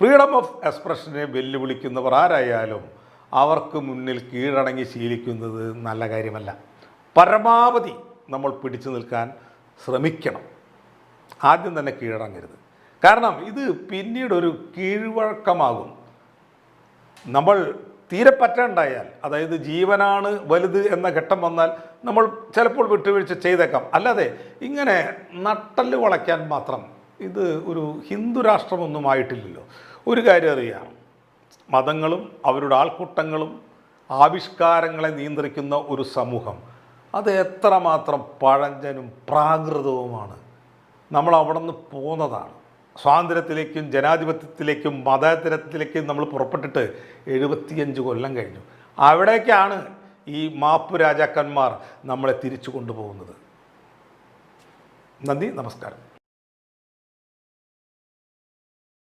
Freedom of എക്സ്പ്രഷനെ വെല്ലുവിളിക്കുന്നവർ ആരായാലും അവർക്ക് മുന്നിൽ കീഴടങ്ങി ശീലിക്കുന്നത് നല്ല കാര്യമല്ല. പരമാവധി നമ്മൾ പിടിച്ചു നിൽക്കാൻ ശ്രമിക്കണം. ആദ്യം തന്നെ കീഴടങ്ങരുത്. കാരണം ഇത് പിന്നീടൊരു കീഴ്വഴക്കമാകും. നമ്മൾ തീരെ പറ്റാണ്ടായാൽ, അതായത് ജീവനാണ് വലുത് എന്ന ഘട്ടം വന്നാൽ നമ്മൾ ചിലപ്പോൾ വിട്ടുവീഴ്ച ചെയ്തേക്കാം. അല്ലാതെ ഇങ്ങനെ നട്ടല് വളയ്ക്കാൻ മാത്രം ഇത് ഒരു ഹിന്ദു രാഷ്ട്രമൊന്നും ആയിട്ടില്ലല്ലോ. ഒരു കാര്യം അറിയാം, മതങ്ങളും അവരുടെ ആൾക്കൂട്ടങ്ങളും ആവിഷ്കാരങ്ങളെ നിയന്ത്രിക്കുന്ന ഒരു സമൂഹം അത് എത്രമാത്രം പഴഞ്ചനും പ്രാകൃതവുമാണ്. നമ്മൾ അവിടെ നിന്ന് പോന്നതാണ്. സ്വാതന്ത്ര്യത്തിലേക്കും ജനാധിപത്യത്തിലേക്കും മതേതരത്തിലേക്കും നമ്മൾ പുറപ്പെട്ടിട്ട് 75 കൊല്ലം കഴിഞ്ഞു. അവിടേക്കാണ് ഈ മാപ്പു രാജാക്കന്മാർ നമ്മളെ തിരിച്ചു കൊണ്ടുപോകുന്നത്. നന്ദി, നമസ്കാരം.